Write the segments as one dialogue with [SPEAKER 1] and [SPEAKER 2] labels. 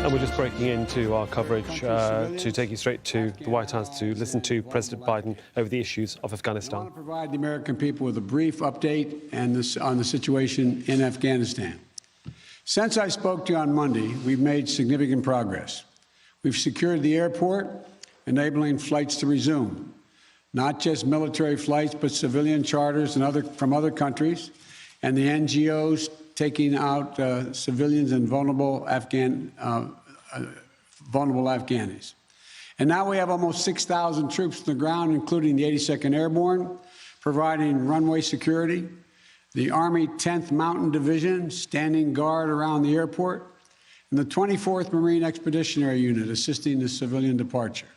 [SPEAKER 1] And we're just breaking into our coverage to take you straight to the White House to listen to President Biden over the issues of Afghanistan.
[SPEAKER 2] I want to provide the American people with a brief update on the situation in Afghanistan. Since I spoke to you on Monday, we've made significant progress. We've secured the airport, enabling flights to resume. Not just military flights, but civilian charters from other countries, and the NGOs taking out civilians and vulnerable Afghanis. And now we have almost 6,000 troops on the ground, including the 82nd Airborne, providing runway security, the Army 10th Mountain Division standing guard around the airport, and the 24th Marine Expeditionary Unit assisting the civilian departure.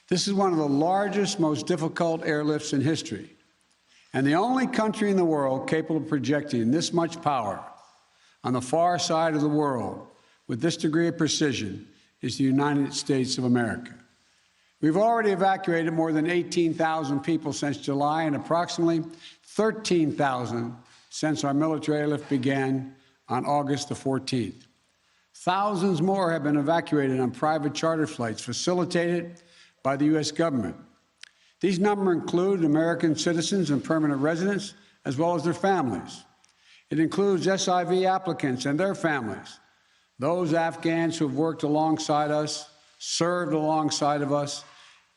[SPEAKER 2] This is one of the largest, most difficult airlifts in history, and the only country in the world capable of projecting this much power on the far side of the world with this degree of precision is the United States of America. We've already evacuated more than 18,000 people since July and approximately 13,000 since our military airlift began on August the 14th. Thousands more have been evacuated on private charter flights facilitated by the U.S. government. These numbers include American citizens and permanent residents, as well as their families. It includes SIV applicants and their families, those Afghans who have worked alongside us, served alongside of us,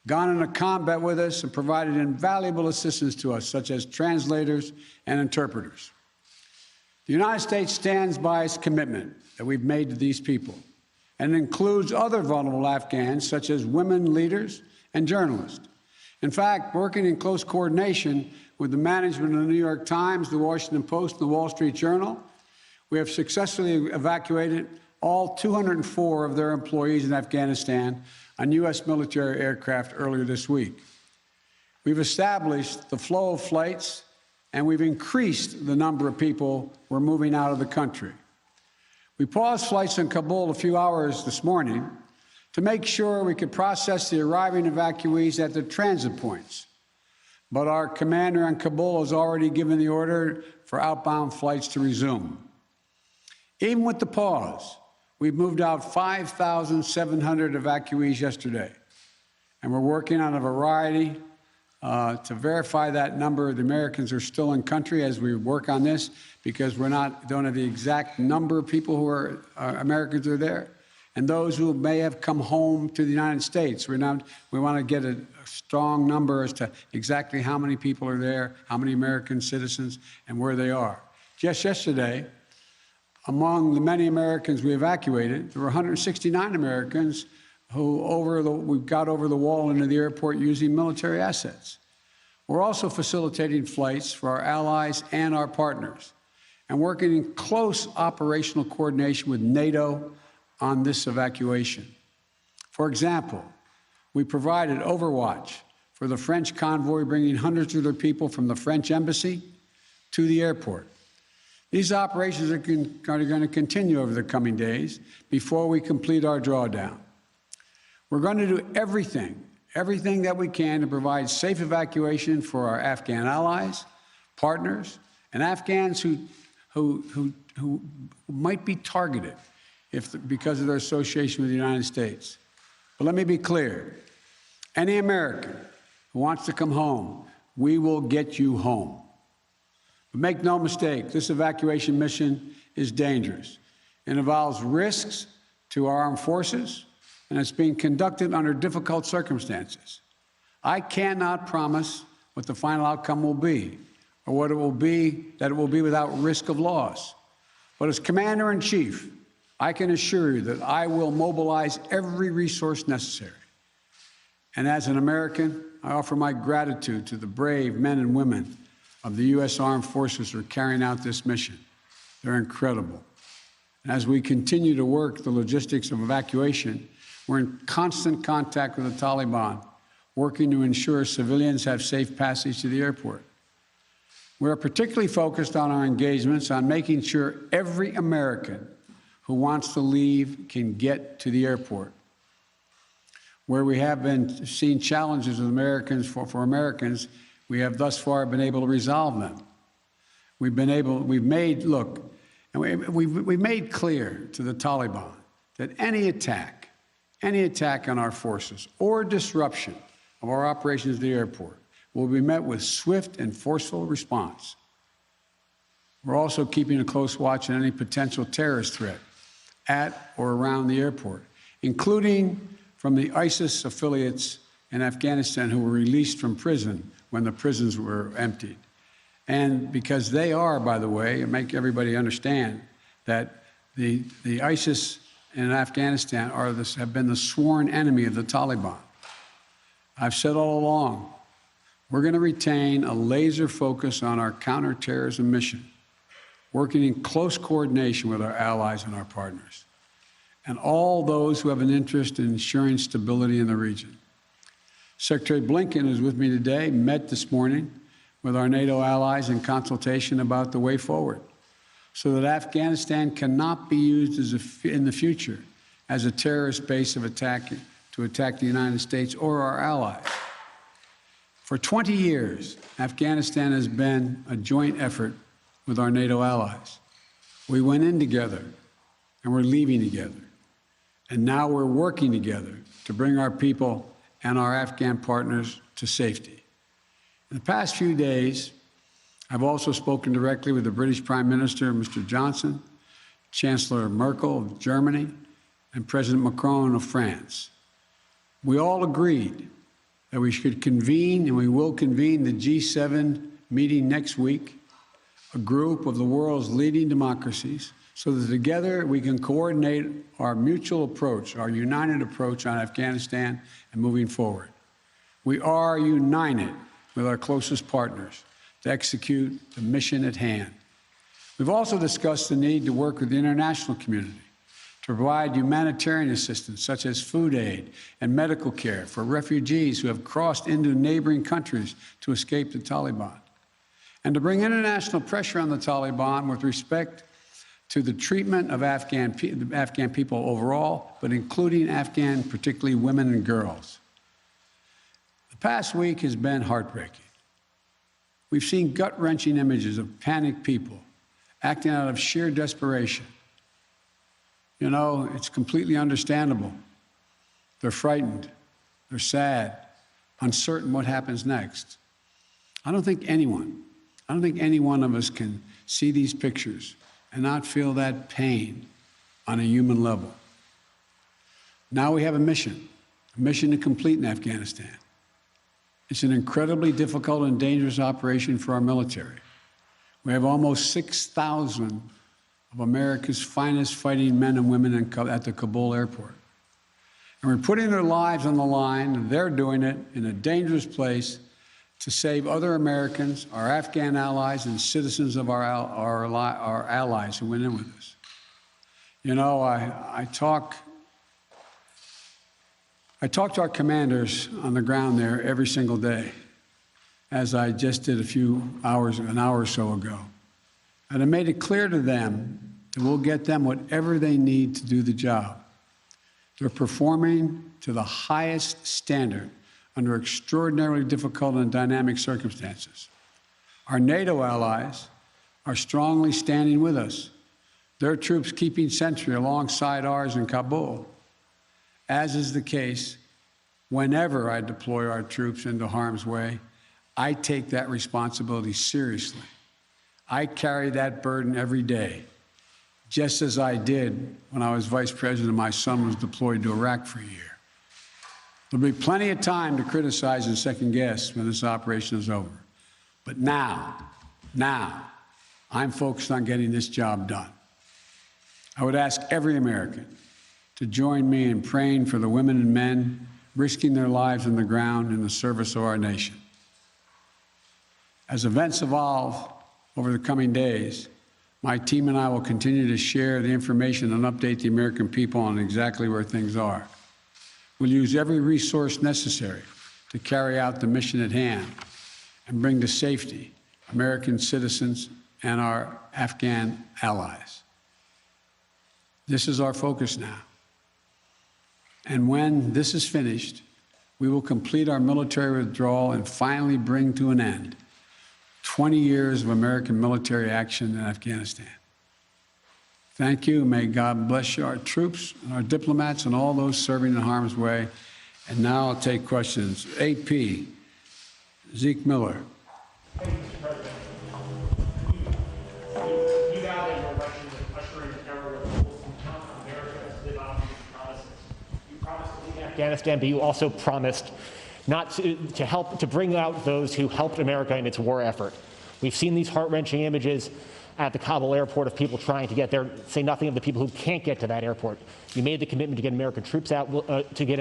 [SPEAKER 2] gone into combat with us, and provided invaluable assistance to us, such as translators and interpreters. The United States stands by its commitment that we've made to these people, and it includes other vulnerable Afghans, such as women leaders and journalists. In fact, working in close coordination with the management of the New York Times, the Washington Post, and the Wall Street Journal, we have successfully evacuated all 204 of their employees in Afghanistan on U.S. military aircraft earlier this week. We've established the flow of flights, and we've increased the number of people we're moving out of the country. We paused flights in Kabul a few hours this morning to make sure we could process the arriving evacuees at their transit points. But our commander in Kabul has already given the order for outbound flights to resume. Even with the pause, we've moved out 5,700 evacuees yesterday, and we're working on a variety to verify that number of the Americans are still in country as we work on this, because don't have the exact number of people who are Americans are there, and those who may have come home to the United States. We want to get a strong number as to exactly how many people are there, how many American citizens, and where they are. Just yesterday, among the many Americans we evacuated, there were 169 Americans who we got over the wall into the airport using military assets. We're also facilitating flights for our allies and our partners, and working in close operational coordination with NATO on this evacuation. For example, we provided overwatch for the French convoy bringing hundreds of their people from the French embassy to the airport. These operations are going to continue over the coming days before we complete our drawdown. We're going to do everything that we can to provide safe evacuation for our Afghan allies, partners, and Afghans who might be targeted because of their association with the United States. But let me be clear. Any American who wants to come home, we will get you home. But make no mistake, this evacuation mission is dangerous. It involves risks to our armed forces, and it's being conducted under difficult circumstances. I cannot promise what the final outcome will be, or what it will be, that it will be without risk of loss. But as Commander-in-Chief, I can assure you that I will mobilize every resource necessary. And as an American, I offer my gratitude to the brave men and women of the U.S. Armed Forces who are carrying out this mission. They're incredible. And as we continue to work the logistics of evacuation, we're in constant contact with the Taliban, working to ensure civilians have safe passage to the airport. We are particularly focused on our engagements on making sure every American who wants to leave can get to the airport. Where we have been seeing challenges with Americans for Americans, we have thus far been able to resolve them. We've made clear to the Taliban that any attack on our forces or disruption of our operations at the airport will be met with swift and forceful response. We're also keeping a close watch on any potential terrorist threat at or around the airport, including from the ISIS affiliates in Afghanistan who were released from prison when the prisons were emptied. And because they are, by the way, and make everybody understand that the ISIS in Afghanistan have been the sworn enemy of the Taliban. I've said all along, we're going to retain a laser focus on our counterterrorism mission, working in close coordination with our allies and our partners, and all those who have an interest in ensuring stability in the region. Secretary Blinken, who's with me today, met this morning with our NATO allies in consultation about the way forward, so that Afghanistan cannot be used in the future as a terrorist base to attack the United States or our allies. For 20 years, Afghanistan has been a joint effort with our NATO allies. We went in together, and we're leaving together. And now we're working together to bring our people and our Afghan partners to safety. In the past few days, I've also spoken directly with the British Prime Minister, Mr. Johnson, Chancellor Merkel of Germany, and President Macron of France. We all agreed that we should convene, and we will convene, the G7 meeting next week, a group of the world's leading democracies, so that together we can coordinate our mutual approach, our united approach on Afghanistan and moving forward. We are united with our closest partners to execute the mission at hand. We've also discussed the need to work with the international community to provide humanitarian assistance, such as food aid and medical care for refugees who have crossed into neighboring countries to escape the Taliban, and to bring international pressure on the Taliban with respect to the treatment of Afghan people overall, but including Afghan, particularly women and girls. The past week has been heartbreaking. We've seen gut-wrenching images of panicked people acting out of sheer desperation. You know, it's completely understandable. They're frightened, they're sad, uncertain what happens next. I don't think any one of us can see these pictures and not feel that pain on a human level. Now we have a mission to complete in Afghanistan. It's an incredibly difficult and dangerous operation for our military. We have almost 6,000 of America's finest fighting men and women at the Kabul airport. And we're putting their lives on the line, and they're doing it in a dangerous place to save other Americans, our Afghan allies, and citizens of our allies who went in with us. You know, I talk to our commanders on the ground there every single day, as I just did an hour or so ago. And I made it clear to them that we'll get them whatever they need to do the job. They're performing to the highest standard under extraordinarily difficult and dynamic circumstances. Our NATO allies are strongly standing with us, their troops keeping sentry alongside ours in Kabul, as is the case whenever I deploy our troops into harm's way. I take that responsibility seriously. I carry that burden every day, just as I did when I was vice president and my son was deployed to Iraq for a year. There'll be plenty of time to criticize and second guess when this operation is over. But now, I'm focused on getting this job done. I would ask every American to join me in praying for the women and men risking their lives on the ground in the service of our nation. As events evolve over the coming days, my team and I will continue to share the information and update the American people on exactly where things are. We'll use every resource necessary to carry out the mission at hand and bring to safety American citizens and our Afghan allies. This is our focus now. And when this is finished, we will complete our military withdrawal and finally bring to an end 20 years of American military action in Afghanistan. Thank you. May God bless you, our troops, our diplomats, and all those serving in harm's way. And now I'll take questions. AP, Zeke Miller.
[SPEAKER 3] Thank you, Mr. President. You now that you're election ushering an era where rules can count on America to live up to these promises. You promised to lead Afghanistan, but you also promised not to help to bring out those who helped America in its war effort. We've seen these heart-wrenching images at the Kabul airport of people trying to get there, say nothing of the people who can't get to that airport. You made the commitment to get American troops out, to get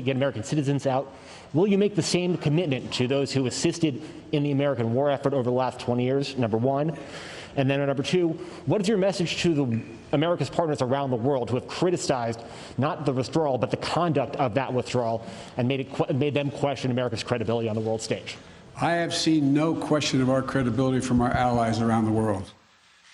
[SPEAKER 3] American citizens out. Will you make the same commitment to those who assisted in the American war effort over the last 20 years, number one? And then number two, what is your message to America's partners around the world who have criticized not the withdrawal, but the conduct of that withdrawal and made them question America's credibility on the world stage?
[SPEAKER 2] I have seen no question of our credibility from our allies around the world.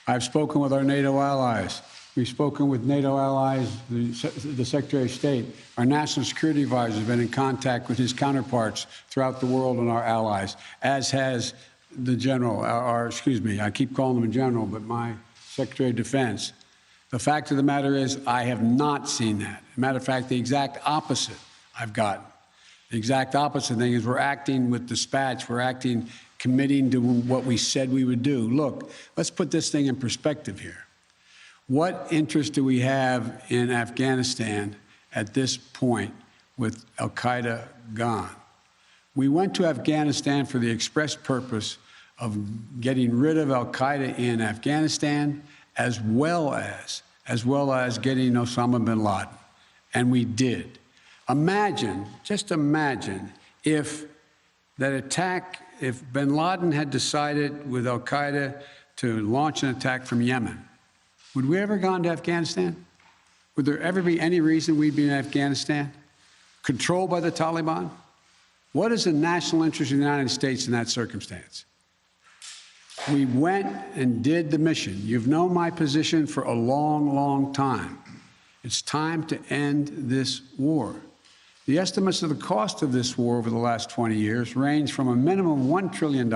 [SPEAKER 2] I've spoken with our NATO allies. We've spoken with NATO allies, the Secretary of State. Our National Security Advisor has been in contact with his counterparts throughout the world and our allies, as has the General, I keep calling him a General, but my Secretary of Defense. The fact of the matter is, I have not seen that. As a matter of fact, the exact opposite I've gotten. The exact opposite thing is we're acting with dispatch. We're acting committing to what we said we would do. Look, let's put this thing in perspective here. What interest do we have in Afghanistan at this point with al-Qaeda gone? We went to Afghanistan for the express purpose of getting rid of al-Qaeda in Afghanistan, as well as getting Osama bin Laden. And we did. Imagine, just imagine if that attack, if bin Laden had decided with al-Qaeda to launch an attack from Yemen, would we ever gone to Afghanistan? Would there ever be any reason we'd be in Afghanistan? Controlled by the Taliban? What is the national interest of the United States in that circumstance? We went and did the mission. You've known my position for a long, long time. It's time to end this war. The estimates of the cost of this war over the last 20 years range from a minimum of $1 trillion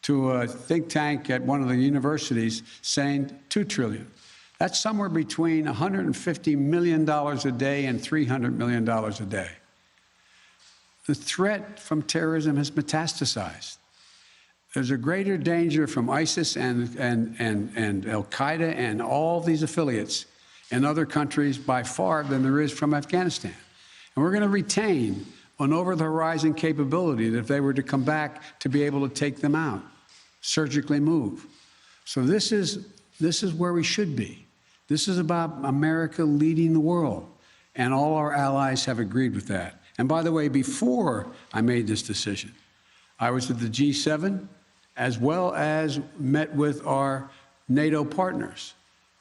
[SPEAKER 2] to a think tank at one of the universities saying $2 trillion. That's somewhere between $150 million a day and $300 million a day. The threat from terrorism has metastasized. There's a greater danger from ISIS and al-Qaeda and all these affiliates in other countries by far than there is from Afghanistan. And we're going to retain an over-the-horizon capability that if they were to come back to be able to take them out, surgically move. So this is where we should be. This is about America leading the world, and all our allies have agreed with that. And by the way, before I made this decision, I was at the G7 as well as met with our NATO partners.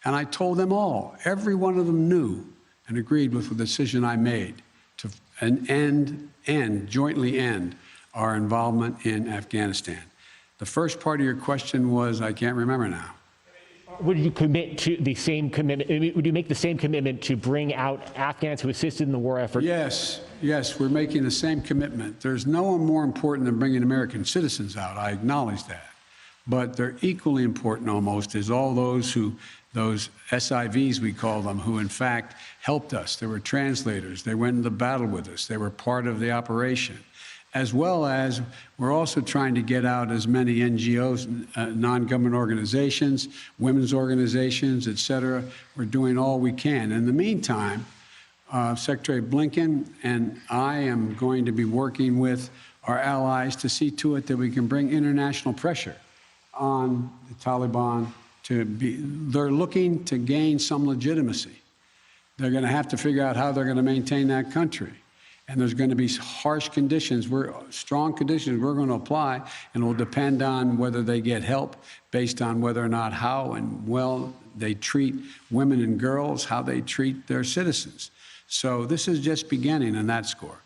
[SPEAKER 2] And I told them all, every one of them knew and agreed with the decision I made to jointly end our involvement in Afghanistan. The first part of your question was, I can't remember now.
[SPEAKER 3] Would you commit to the same commitment? Would you make the same commitment to bring out Afghans who assisted in the war effort?
[SPEAKER 2] Yes, we're making the same commitment. There's no one more important than bringing American citizens out. I acknowledge that. But they're equally important almost is all those SIVs, we call them, who in fact helped us. They were translators. They went into battle with us. They were part of the operation. As well as we're also trying to get out as many NGOs, non-government organizations, women's organizations, et cetera. We're doing all we can. In the meantime, Secretary Blinken and I am going to be working with our allies to see to it that we can bring international pressure on the Taliban they're looking to gain some legitimacy. They're going to have to figure out how they're going to maintain that country. And there's going to be harsh conditions, strong conditions we're going to apply, and it will depend on whether they get help based on whether or not how and well they treat women and girls, how they treat their citizens. So this is just beginning on that score.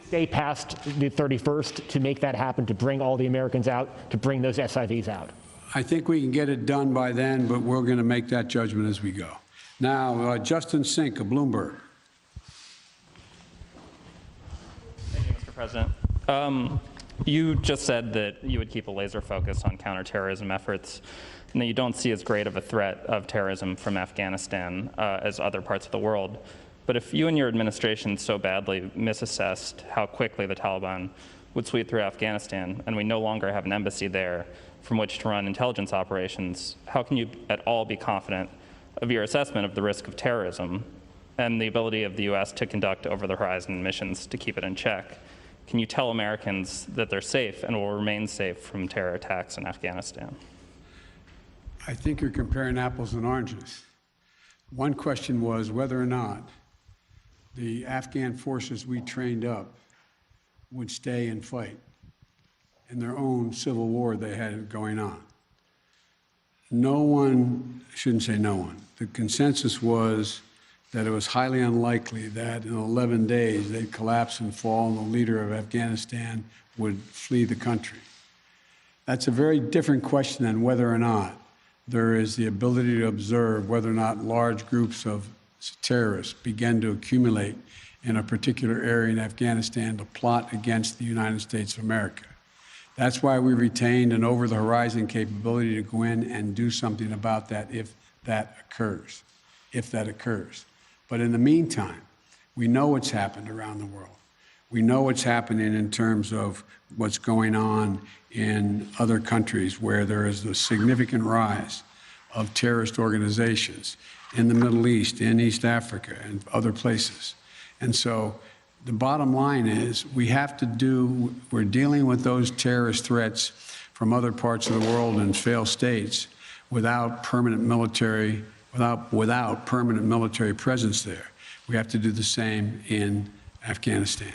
[SPEAKER 3] Stay past the 31st to make that happen, to bring all the Americans out, to bring those SIVs out?
[SPEAKER 2] I think we can get it done by then, but we're going to make that judgment as we go. Now, Justin Sink of Bloomberg.
[SPEAKER 4] Thank you, Mr. President. You just said that you would keep a laser focus on counterterrorism efforts. and that you don't see as great of a threat of terrorism from Afghanistan as other parts of the world. But if you and your administration so badly misassessed how quickly the Taliban would sweep through Afghanistan, and we no longer have an embassy there from which to run intelligence operations, how can you at all be confident of your assessment of the risk of terrorism and the ability of the U.S. to conduct over-the-horizon missions to keep it in check? Can you tell Americans that they're safe and will remain safe from terror attacks in Afghanistan?
[SPEAKER 2] I think you're comparing apples and oranges. One question was whether or not the Afghan forces we trained up would stay and fight in their own civil war they had going on. No one, I shouldn't say no one, the consensus was that it was highly unlikely that in 11 days they'd collapse and fall and the leader of Afghanistan would flee the country. That's a very different question than whether or not there is the ability to observe whether or not large groups of terrorists begin to accumulate in a particular area in Afghanistan to plot against the United States of America. That's why we retained an over-the-horizon capability to go in and do something about that if that occurs. But in the meantime, we know what's happened around the world. We know what's happening in terms of what's going on in other countries where there is a significant rise of terrorist organizations in the Middle East, in East Africa, and other places. And so the bottom line is we're dealing with those terrorist threats from other parts of the world and failed states without permanent military presence there. We have to do the same in Afghanistan.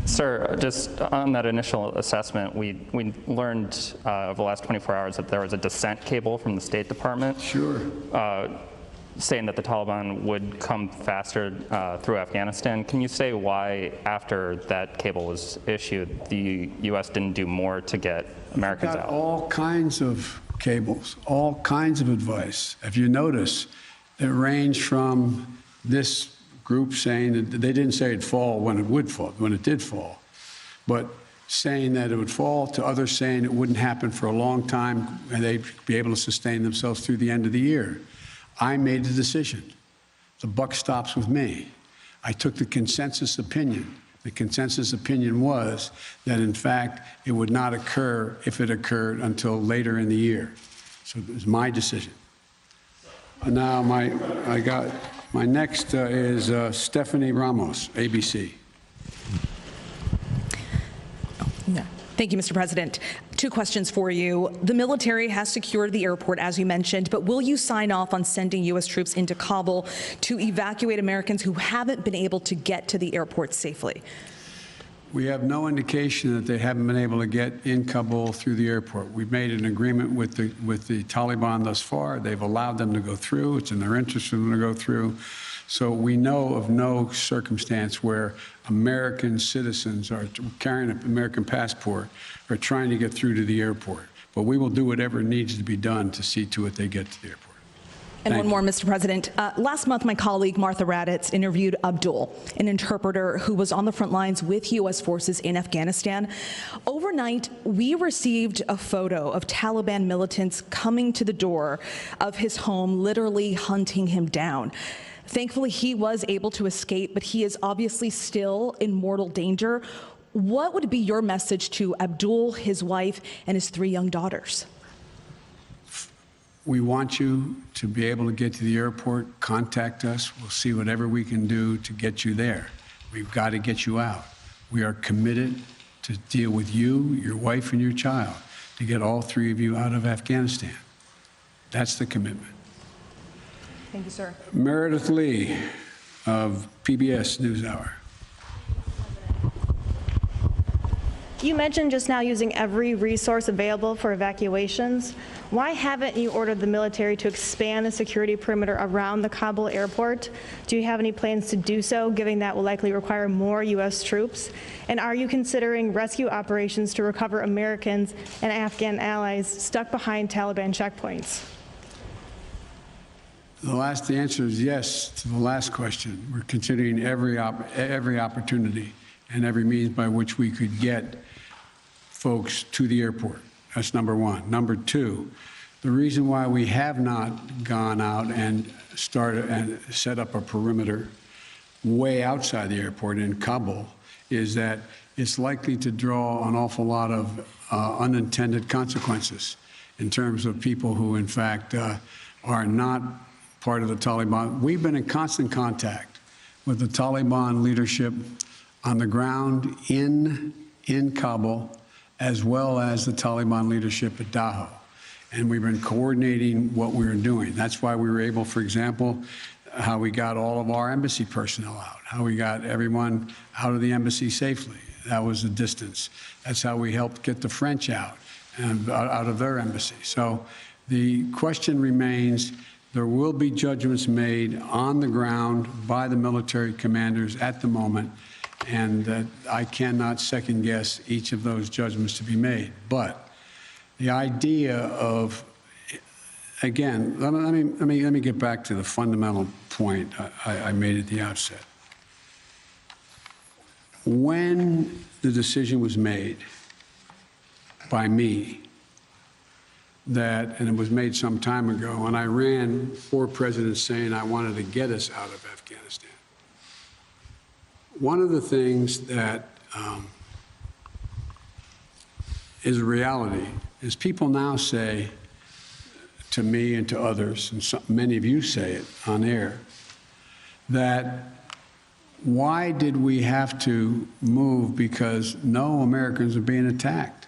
[SPEAKER 4] Sir, just on that initial assessment, we learned over the last 24 hours that there was a dissent cable from the State Department.
[SPEAKER 2] Sure.
[SPEAKER 4] Saying that the Taliban would come faster through Afghanistan. Can you say why, after that cable was issued, the U.S. didn't do more to get Americans out?
[SPEAKER 2] All kinds of cables, all kinds of advice. If you notice, it ranged from this group saying that they didn't say it'd fall when it would fall, when it did fall, but saying that it would fall, to others saying it wouldn't happen for a long time and they'd be able to sustain themselves through the end of the year. I made the decision. The buck stops with me. I took the consensus opinion. The consensus opinion was that, in fact, it would not occur, if it occurred, until later in the year. So it was my decision. Now, my next is Stephanie Ramos, ABC.
[SPEAKER 5] Thank you, Mr. President. Two questions for you. The military has secured the airport, as you mentioned, but will you sign off on sending U.S. troops into Kabul to evacuate Americans who haven't been able to get to the airport safely?
[SPEAKER 2] We have no indication that they haven't been able to get in Kabul through the airport. We've made an agreement with the Taliban thus far. They've allowed them to go through. It's in their interest for them to go through. So we know of no circumstance where American citizens are carrying an American passport are trying to get through to the airport. But we will do whatever needs to be done to see to it they get to the airport.
[SPEAKER 5] And one more, Mr. President. Last month, my colleague Martha Raddatz interviewed Abdul, an interpreter who was on the front lines with U.S. forces in Afghanistan. Overnight, we received a photo of Taliban militants coming to the door of his home, literally hunting him down. Thankfully, he was able to escape, but he is obviously still in mortal danger. What would be your message to Abdul, his wife, and his 3 young daughters?
[SPEAKER 2] We want you to be able to get to the airport. Contact us. We'll see whatever we can do to get you there. We've got to get you out. We are committed to deal with you, your wife, and your child, to get all 3 of you out of Afghanistan. That's the commitment.
[SPEAKER 5] Thank you, sir.
[SPEAKER 2] Meredith Lee of PBS NewsHour.
[SPEAKER 6] You mentioned just now using every resource available for evacuations. Why haven't you ordered the military to expand the security perimeter around the Kabul airport? Do you have any plans to do so, given that will likely require more U.S. troops? And are you considering rescue operations to recover Americans and Afghan allies stuck behind Taliban checkpoints?
[SPEAKER 2] The answer is yes to the last question. We're considering every opportunity and every means by which we could get folks to the airport. That's number one. Number two, The reason why we have not gone out and started and set up a perimeter way outside the airport in Kabul is that it's likely to draw an awful lot of unintended consequences in terms of people who, in fact, are not part of the Taliban. We've been in constant contact with the Taliban leadership on the ground in Kabul, as well as the Taliban leadership at Dahou. And we've been coordinating what we were doing. That's why we were able, for example, how we got all of our embassy personnel out, how we got everyone out of the embassy safely. That was the distance. That's how we helped get the French out and out of their embassy. So the question remains, there will be judgments made on the ground by the military commanders at the moment, and I cannot second guess each of those judgments to be made. But the idea of, again, let me get back to the fundamental point I made at the outset. When the decision was made by me that, and it was made some time ago, and I ran 4 presidents saying I wanted to get us out of Afghanistan. One of the things that is a reality is people now say to me and to others, and many of you say it on air, that why did we have to move because no Americans are being attacked?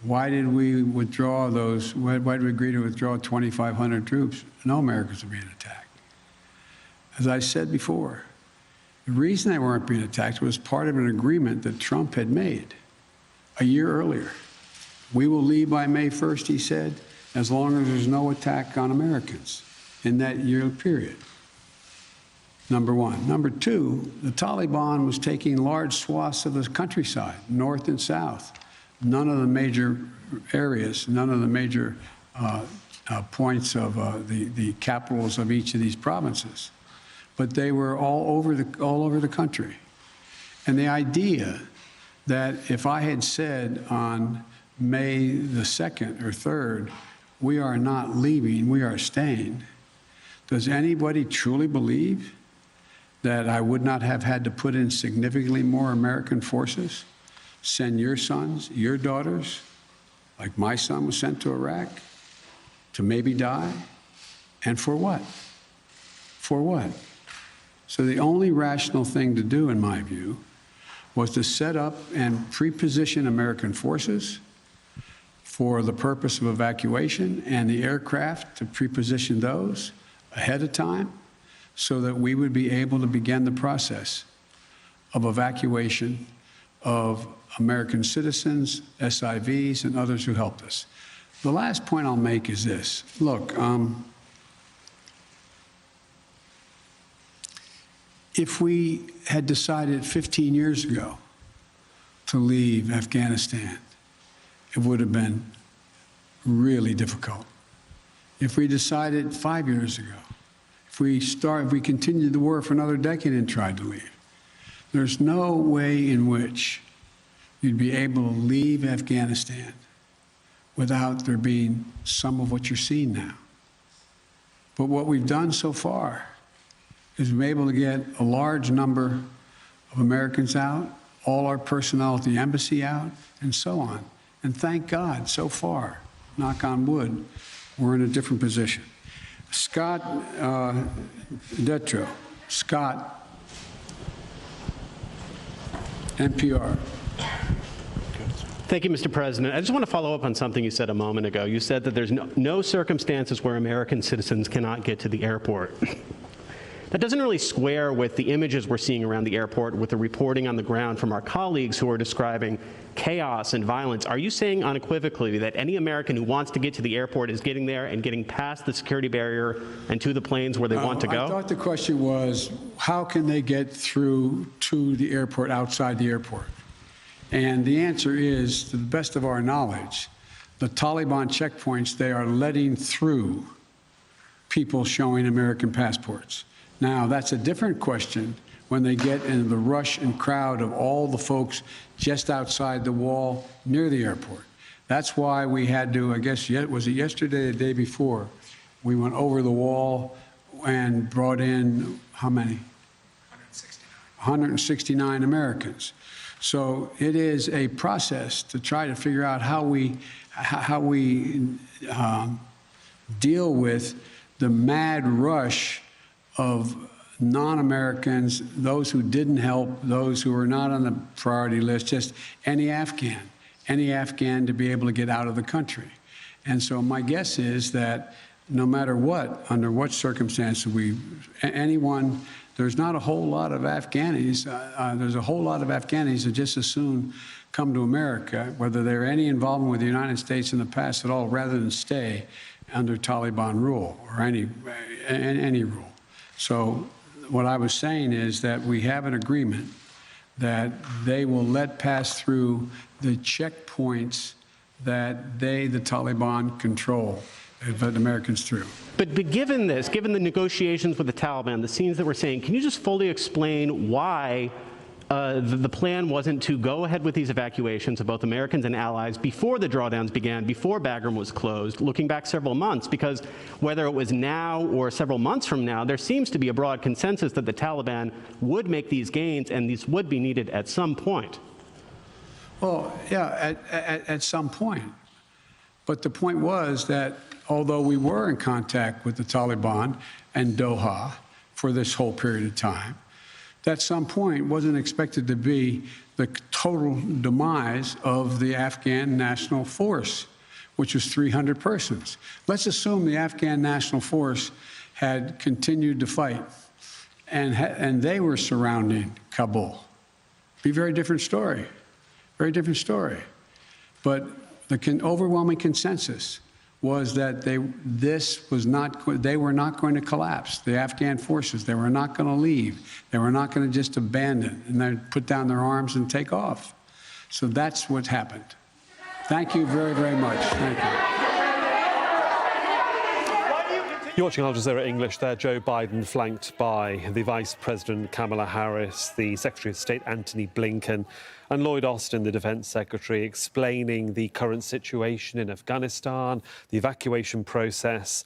[SPEAKER 2] Why did we withdraw those, why did we agree to withdraw 2,500 troops? No Americans are being attacked. As I said before, the reason they weren't being attacked was part of an agreement that Trump had made a year earlier. We will leave by May 1st, he said, as long as there's no attack on Americans in that year period. Number one. Number two, the Taliban was taking large swaths of the countryside, north and south. None of the major areas, none of the major points of the capitals of each of these provinces. But they were all over the country. And the idea that if I had said on May the 2nd or 3rd, we are not leaving, we are staying, does anybody truly believe that I would not have had to put in significantly more American forces, send your sons, your daughters, like my son was sent to Iraq, to maybe die? And for what? For what? So the only rational thing to do, in my view, was to set up and pre-position American forces for the purpose of evacuation, and the aircraft to pre-position those ahead of time so that we would be able to begin the process of evacuation of American citizens, SIVs, and others who helped us. The last point I'll make is this. Look, if we had decided 15 years ago to leave Afghanistan, it would have been really difficult. If we decided 5 years ago, if we continued the war for another decade and tried to leave, there's no way in which you'd be able to leave Afghanistan without there being some of what you're seeing now. But what we've done so far is we've been able to get a large number of Americans out, all our personnel at the embassy out, and so on. And thank God, so far, knock on wood, we're in a different position. Scott Detrow. Scott, NPR.
[SPEAKER 7] Thank you, Mr. President. I just want to follow up on something you said a moment ago. You said that there's no circumstances where American citizens cannot get to the airport. That doesn't really square with the images we're seeing around the airport, with the reporting on the ground from our colleagues who are describing chaos and violence. Are you saying unequivocally that any American who wants to get to the airport is getting there and getting past the security barrier and to the planes where they want to go?
[SPEAKER 2] I thought the question was, how can they get through to the airport outside the airport? And the answer is, to the best of our knowledge, the Taliban checkpoints, they are letting through people showing American passports. Now, that's a different question when they get into the rush and crowd of all the folks just outside the wall near the airport. That's why we had to, I guess, was it yesterday or the day before, we went over the wall and brought in, how many? 169 Americans. So it is a process to try to figure out how we deal with the mad rush of non-Americans, those who didn't help, those who were not on the priority list, just any Afghan to be able to get out of the country. And so my guess is that no matter what, under what circumstances there's not a whole lot of Afghanis. There's a whole lot of Afghanis that just as soon come to America, whether they're any involvement with the United States in the past at all, rather than stay under Taliban rule or any rule. So what I was saying is that we have an agreement that they will let pass through the checkpoints that the Taliban control, let Americans through.
[SPEAKER 7] But given this, given the negotiations with the Taliban, the scenes that we're seeing, can you just fully explain why the plan wasn't to go ahead with these evacuations of both Americans and allies before the drawdowns began, before Bagram was closed, looking back several months? Because whether it was now or several months from now, there seems to be a broad consensus that the Taliban would make these gains and these would be needed at some point.
[SPEAKER 2] Well, yeah, at some point. But the point was that although we were in contact with the Taliban and Doha for this whole period of time, at some point wasn't expected to be the total demise of the Afghan National Force, which was 300 persons. Let's assume the Afghan National Force had continued to fight and they were surrounding Kabul. Be a very different story, very different story. But the overwhelming consensus was that they were not going to collapse. The Afghan forces, they were not going to leave. They were not going to just abandon and then put down their arms and take off. So that's what happened. Thank you very, very much. Thank you.
[SPEAKER 1] You're watching Al Jazeera English there. Joe Biden flanked by the Vice President Kamala Harris, the Secretary of State Antony Blinken, and Lloyd Austin, the Defense Secretary, explaining the current situation in Afghanistan, the evacuation process,